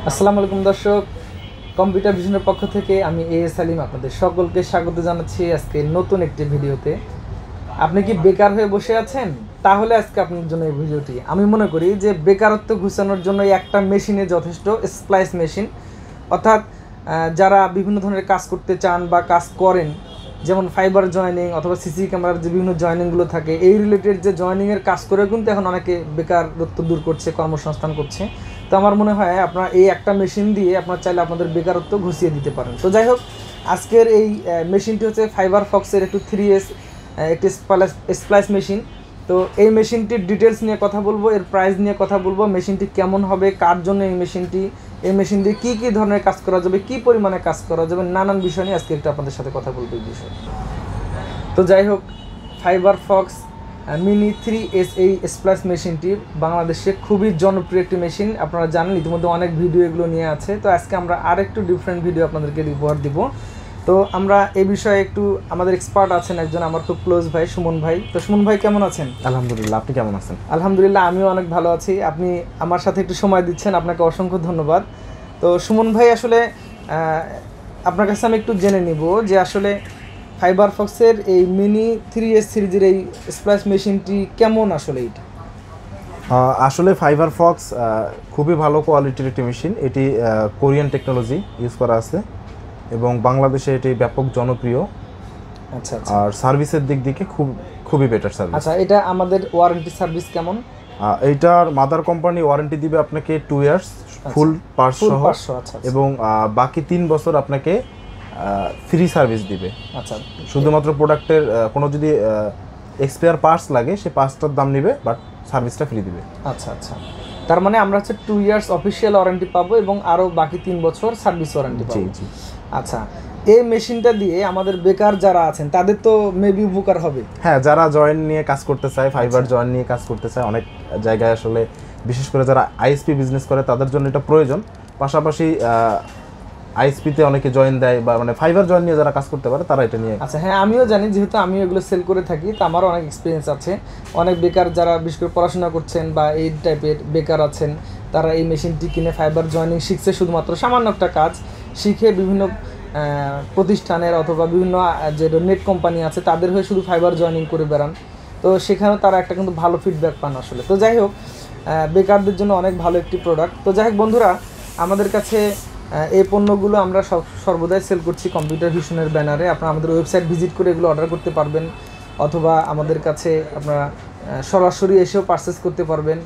আসসালামু আলাইকুম দর্শক, কম্পিউটার ভিশনের পক্ষ থেকে আমি এএস সালিম আপনাদের সকলকে স্বাগত জানাচ্ছি আজকে নতুন একটি ভিডিওতে। আপনি কি বেকার হয়ে বসে আছেন? তাহলে আজকে আপনার জন্য এই ভিডিওটি। আমি মনে করি যে বেকারত্ব ঘুচানোর জন্য একটা মেশিনে যথেষ্ট, স্প্লাইস মেশিন। অর্থাৎ যারা বিভিন্ন ধরনের কাজ করতে চান বা কাজ করেন, যেমন ফাইবার জয়েনিং অথবা সিসি ক্যামেরার যে বিভিন্ন জয়েনিংগুলো থাকে, এই রিলেটেড যে জয়েনিংয়ের কাজ করে কিন্তু এখন অনেকে বেকারত্ব দূর করছে, কর্মসংস্থান করছে। তো আমার মনে হয় আপনারা এই একটা মেশিন দিয়ে আপনারা চাইলে আপনাদের বেকারত্ব ঘুষিয়ে দিতে পারেন। তো যাই হোক, আজকের এই মেশিনটি হচ্ছে ফাইবার ফক্সের একটু 3S একটি স্প্লাইস মেশিন। তো এই মেশিনটির ডিটেলস নিয়ে কথা বলবো, এর প্রাইস নিয়ে কথা বলবো, মেশিনটি কেমন হবে, কার জন্য এই মেশিনটি, এই মেশিন দিয়ে কী কী ধরনের কাজ করা যাবে, কী পরিমাণে কাজ করা যাবে, নানান বিষয় নিয়ে আজকে একটু আপনাদের সাথে কথা বলবো এই বিষয়ে। তো যাই হোক, ফাইবার ফক্স মিনি 3S এই স্প্লাইস মেশিনটি বাংলাদেশে খুবই জনপ্রিয় একটি মেশিন। আপনারা জানেন, ইতিমধ্যে অনেক ভিডিও এগুলো নিয়ে আছে। তো আজকে আমরা আরেকটু ডিফারেন্ট ভিডিও আপনাদেরকে উপহার দিব। তো আমরা এই বিষয়ে একটু, আমাদের এক্সপার্ট আছেন একজন, আমার খুব ক্লোজ ভাই, সুমন ভাই। তো সুমন ভাই কেমন আছেন? আলহামদুলিল্লাহ, আপনি কেমন আছেন? আলহামদুলিল্লাহ, আমিও অনেক ভালো আছি। আপনি আমার সাথে একটু সময় দিচ্ছেন, আপনাকে অসংখ্য ধন্যবাদ। তো সুমন ভাই, আসলে আপনার কাছে আমি একটু জেনে নিব যে আসলে ফাইবার ফক্সের এই মিনি 3S সিরিজের এই স্প্লাইস মেশিনটি কেমন আসলে এটা? আসলে ফাইবার ফক্স খুবই ভালো কোয়ালিটির একটি মেশিন। এটি কোরিয়ান টেকনোলজি ইউজ করা আছে এবং বাংলাদেশে এটি ব্যাপক জনপ্রিয়। আচ্ছা, আর সার্ভিসের দিক থেকে খুবই বেটার সার্ভিস। আচ্ছা, এটা আমাদের ওয়ারেন্টি সার্ভিস কেমন? এইটার মাদার কোম্পানি ওয়ারেন্টি দিবে আপনাকে 2 ইয়ার্স ফুল পার্টস সহ, এবং বাকি 3 বছর আপনাকে ফ্রি সার্ভিস দিবে। আচ্ছা, শুধুমাত্র প্রোডাক্টের কোনো যদি এক্সপায়ার পার্টস লাগে, সে পার্টসটার দাম নেবে, বাট সার্ভিসটা ফ্রি দিবে। আচ্ছা আচ্ছা, তার মানে আমরা হচ্ছে 2 ইয়ার্স অফিসিয়াল ওয়ারেন্টি পাবো এবং আরও বাকি 3 বছর সার্ভিস ওয়ারেন্টি পাবো। জি। আচ্ছা, এই মেশিনটা দিয়ে আমাদের বেকার যারা আছেন তাদের তো মেবি উপকার হবে। হ্যাঁ, যারা জয়েন নিয়ে কাজ করতে চায়, ফাইবার জয়েন নিয়ে কাজ করতে চায়, অনেক জায়গায় আসলে বিশেষ করে যারা আইএসপি বিজনেস করে তাদের জন্য এটা প্রয়োজন। পাশাপাশি আইএসপিতে অনেকে জয়েন দেয়, বা মানে ফাইবার জয়েন নিয়ে যারা কাজ করতে পারে তারা এটা নিয়ে। আচ্ছা, হ্যাঁ, আমিও জানি, যেহেতু আমিও এগুলো সেল করে থাকি, তো আমারও অনেক এক্সপিরিয়েন্স আছে। অনেক বেকার যারা বিশেষ করে পড়াশোনা করছেন বা এই টাইপের বেকার আছেন, তারা এই মেশিনটি কিনে ফাইবার জয়েনিং শিখছে। শুধুমাত্র সামান্য একটা কাজ শিখে বিভিন্ন প্রতিষ্ঠানের অথবা বিভিন্ন যে নেট কোম্পানি আছে তাদের হয়ে শুধু ফাইবার জয়েনিং করে বেড়ান। তো সেখানেও তারা একটা কিন্তু ভালো ফিডব্যাক পান আসলে। তো যাই হোক, বেকারদের জন্য অনেক ভালো একটি প্রোডাক্ট। তো যাই হোক বন্ধুরা, আমাদের কাছে এই পণ্যগুলো আমরা সর্বদাই সেল করছি কম্পিউটার ভিশনের ব্যানারে। আপনারা আমাদের ওয়েবসাইট ভিজিট করে এগুলো অর্ডার করতে পারবেন, অথবা আমাদের কাছে আপনারা সরাসরি এসেও পারচেস করতে পারবেন।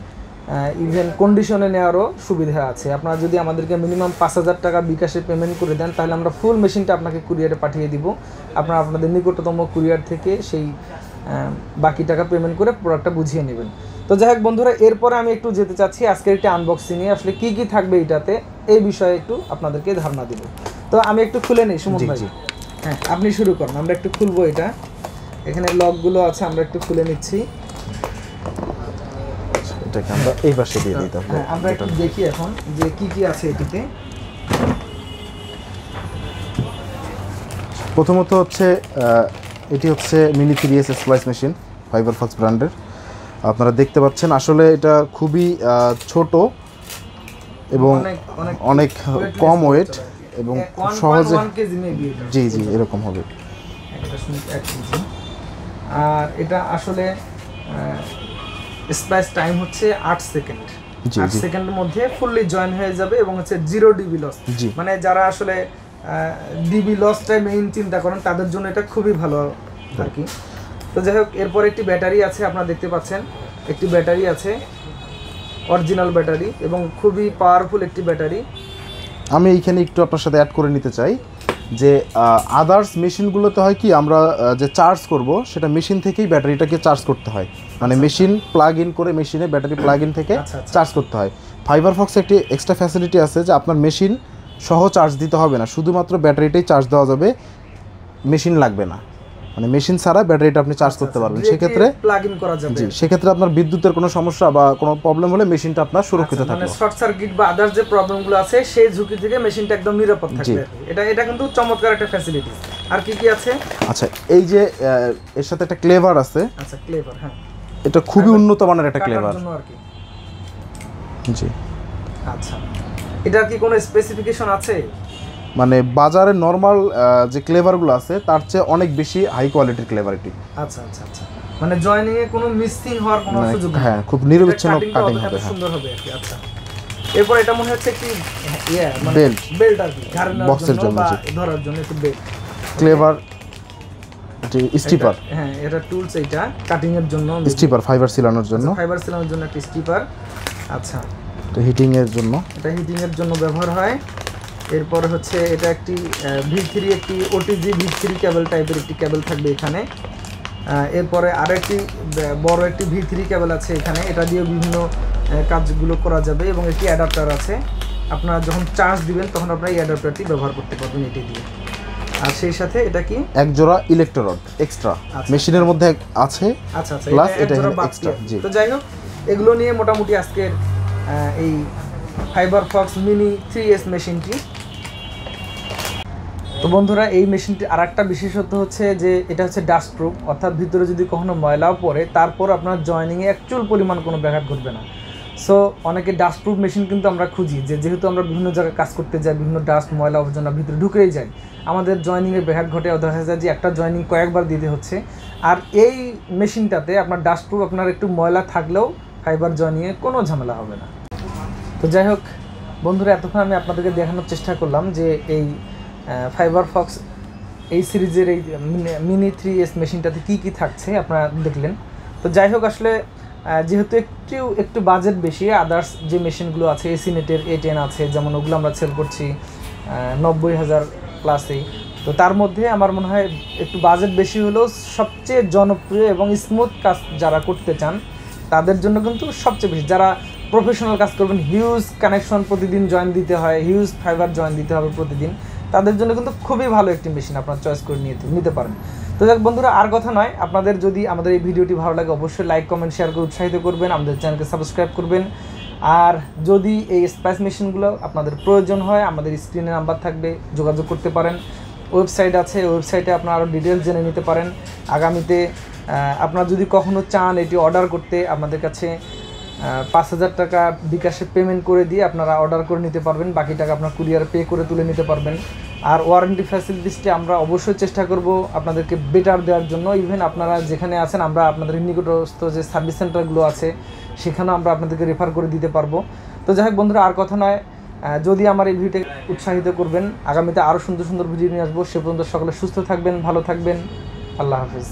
ইভেন কন্ডিশনে নেওয়ারও সুবিধা আছে। আপনারা যদি আমাদেরকে মিনিমাম 5,000 টাকা বিকাশে পেমেন্ট করে দেন, তাহলে আমরা ফুল মেশিনটা আপনাকে কুরিয়ারে পাঠিয়ে দিব। আপনারা আপনাদের নিকটতম কুরিয়ার থেকে সেই বাকি টাকা পেমেন্ট করে প্রোডাক্টটা বুঝিয়ে নেবেন। তো যাই হোক বন্ধুরা, এরপরে আমি একটু যেতে চাচ্ছি আজকের একটি আনবক্সিংয়ে, আসলে কী কী থাকবে এটাতে, এই বিষয়ে একটু আপনাদেরকে ধারণা দিব। তো আমি একটু খুলে নিই, সুমন ভাই। হ্যাঁ, আপনি শুরু করুন, আমরা একটু খুলবো এটা। এখানে লকগুলো আছে, আমরা একটু খুলে নিচ্ছি। এটাকে আমরা এই পাশে দিয়ে দিতে হবে। হ্যাঁ, আমরা একটু দেখি এখন যে কি কি আছে এটিতে। প্রথমত হচ্ছে এটি হচ্ছে mini 3S splice machine, fibre Fox ব্র্যান্ডের। আপনারা দেখতে পাচ্ছেন আসলে এটা খুবই ছোট এবং অনেক কম ওয়েট এবং খুব সহজে, জি এরকম হবে। আর এটা আসলে স্প্লাইস টাইম হচ্ছে 8 সেকেন্ড। 8 সেকেন্ডের মধ্যে ফুললি জয়েন হয়ে যাবে এবং হচ্ছে 0 ডিবি লস। মানে যারা আসলে ডিবি লসটাই মেইন চিন্তা করেন, তাদের জন্য এটা খুবই ভালো আর কি। তো যাই হোক, এরপর একটি ব্যাটারি আছে, আপনারা দেখতে পাচ্ছেন একটি ব্যাটারি আছে, অরিজিনাল ব্যাটারি এবং খুবই পাওয়ারফুল একটি ব্যাটারি। আমি এইখানে একটু আপনার সাথে অ্যাড করে নিতে চাই যে আদার্স মেশিনগুলোতে হয় কি, আমরা যে চার্জ করব সেটা মেশিন থেকেই ব্যাটারিটাকে চার্জ করতে হয়, মানে মেশিন প্লাগ ইন করে মেশিনে ব্যাটারি প্লাগ ইন থেকে চার্জ করতে হয়। ফাইবার ফক্সে একটি এক্সট্রা ফ্যাসিলিটি আছে যে আপনার মেশিন সহ চার্জ দিতে হবে না, শুধুমাত্র ব্যাটারিটাই চার্জ দেওয়া যাবে, মেশিন লাগবে না। মানে মেশিন ছাড়া ব্যাটারিটা আপনি চার্জ করতে পারবেন। সেক্ষেত্রে প্লাগ ইন করা যাবে। জি, সেক্ষেত্রে আপনার বিদ্যুতের কোনো সমস্যা বা কোনো প্রবলেম হলে মেশিনটা আপনার সুরক্ষিত থাকবে। মানে শর্ট সার্কিট বা আদার্স যে প্রবলেমগুলো আছে সেই ঝুঁকি থেকে মেশিনটা একদম নিরাপদ থাকবে। এটা কিন্তু চমৎকার একটা ফ্যাসিলিটি। আর কি কি আছে? আচ্ছা, এই যে এর সাথে একটা ক্লেভার আছে। আচ্ছা, ক্লেভার, হ্যাঁ, এটা খুবই উন্নত মানের একটা ক্লেভার। জি, আচ্ছা, এটার কি কোনো স্পেসিফিকেশন আছে? মানে বাজারে নরমাল যে ক্লেভারগুলো আছে তার চেয়ে অনেক বেশি হাই কোয়ালিটির ক্লেভার এটি। আচ্ছা আচ্ছা আচ্ছা, মানে জয়েনিং এ কোনো মিসিং হওয়ার কোনো সুযোগ নেই। হ্যাঁ, খুব নিরবিচ্ছিন্ন কাটিং হবে, সুন্দর হবে আর কি। আচ্ছা, এরপর এটা মনে হচ্ছে কি মানে বেল্ট আর কি, বক্সের জন্য ধরার জন্য একটু বেল্ট। ক্লেভার স্টিপার, হ্যাঁ এটা টুলস, এইটা কাটিং এর জন্য স্টিপার, ফাইবার সিলানোর জন্য, ফাইবার সিলানোর জন্য একটা স্টিপার। আচ্ছা, এটা হিটিং এর জন্য, এটা হিটিং এর জন্য ব্যবহার হয়। এরপর হচ্ছে এটা একটি V3, একটি ওটিজি V3 কেবল টাইপের একটি কেবল থাকবে এখানে। এরপরে আরও একটি বড় একটি V3 কেবল আছে এখানে, এটা দিয়ে বিভিন্ন কাজগুলো করা যাবে এবং একটি অ্যাডাপ্টার আছে। আপনারা যখন চার্জ দিবেন তখন আপনারা এই অ্যাডাপ্টারটি ব্যবহার করতে পারবেন এটি দিয়ে। আর সেই সাথে এটা কি এক জোড়া ইলেকট্রোড এক্সট্রা মেশিনের মধ্যে আছে। আচ্ছা আচ্ছা, প্লাস এটা এক্সট্রা। জি, তো যাই হোক, এগুলো নিয়ে মোটামুটি আজকের এই ফাইবার ফক্স মিনি 3S মেশিনটি। তো বন্ধুরা, এই মেশিনটির আরেকটা বিশেষত্ব হচ্ছে যে এটা হচ্ছে ডাস্ট প্রুফ, অর্থাৎ ভিতরে যদি কখনো ময়লাও পড়ে তারপর আপনার জয়েনিংয়ে একচুল পরিমাণ কোনো ব্যাঘাত ঘটবে না। সো অনেকে ডাস্ট প্রুফ মেশিন কিন্তু আমরা খুঁজি, যেহেতু আমরা বিভিন্ন জায়গায় কাজ করতে যাই, বিভিন্ন ডাস্ট ময়লা আবর্জনা ভিতরে ঢুকেই যায়, আমাদের জয়েনিংয়ে ব্যাঘাত ঘটে, দেখা যায় যে একটা জয়েনিং কয়েকবার দিতে হচ্ছে। আর এই মেশিনটাতে আপনার ডাস্ট প্রুফ, আপনার একটু ময়লা থাকলেও ফাইবার জয়েনিংয়ে কোনো ঝামেলা হবে না। তো যাই হোক বন্ধুরা, এতক্ষণ আমি আপনাদেরকে দেখানোর চেষ্টা করলাম যে এই ফাইবার ফক্স এই সিরিজের এই মিনি 3S মেশিনটাতে কী কী থাকছে আপনারা দেখলেন। তো যাই হোক, আসলে যেহেতু একটু বাজেট বেশি, আদার্স যে মেশিনগুলো আছে এসি নেটের A10 আছে, যেমন ওগুলো আমরা সেল করছি 90,000 প্লাসেই। তো তার মধ্যে আমার মনে হয় একটু বাজেট বেশি হলেও সবচেয়ে জনপ্রিয় এবং স্মুথ কাজ যারা করতে চান তাদের জন্য কিন্তু সবচেয়ে বেশি, যারা প্রফেশনাল কাজ করবেন, হিউজ কানেকশন প্রতিদিন জয়েন দিতে হয়, হিউজ ফাইবার জয়েন দিতে হবে প্রতিদিন, তাদের জন্য কিন্তু খুবই ভালো একটি মেশিন আপনার চয়েস করে নিতে পারেন। তো যাক বন্ধুরা, আর কথা নয়, আপনাদের যদি আমাদের এই ভিডিওটি ভালো লাগে অবশ্যই লাইক, কমেন্ট, শেয়ার করে উৎসাহিত করবেন, আমাদের চ্যানেলকে সাবস্ক্রাইব করবেন। আর যদি এই স্পাইস মেশিনগুলো আপনাদের প্রয়োজন হয়, আমাদের স্ক্রিনে নাম্বার থাকবে, যোগাযোগ করতে পারেন। ওয়েবসাইট আছে, ওয়েবসাইটে আপনারা আরও ডিটেলস জেনে নিতে পারেন। আগামীতে আপনারা যদি কখনও চান এটি অর্ডার করতে, আমাদের কাছে 5,000 টাকা বিকাশে পেমেন্ট করে দিয়ে আপনারা অর্ডার করে নিতে পারবেন, বাকি টাকা আপনার কুরিয়ারে পে করে তুলে নিতে পারবেন। আর ওয়ারেন্টি ফ্যাসিলিটিসটি আমরা অবশ্যই চেষ্টা করব আপনাদেরকে বেটার দেওয়ার জন্য। ইভেন আপনারা যেখানে আছেন, আমরা আপনাদের নিকটস্থ যে সার্ভিস সেন্টারগুলো আছে সেখানেও আমরা আপনাদেরকে রেফার করে দিতে পারবো। তো যাই হোক বন্ধুরা, আর কথা নয়, যদি আমার এই ভিডিওতে উৎসাহিত করবেন, আগামীতে আরও সুন্দর সুন্দর ভিডিও নিয়ে আসবো। সে পর্যন্ত সকলে সুস্থ থাকবেন, ভালো থাকবেন, আল্লাহ হাফিজ।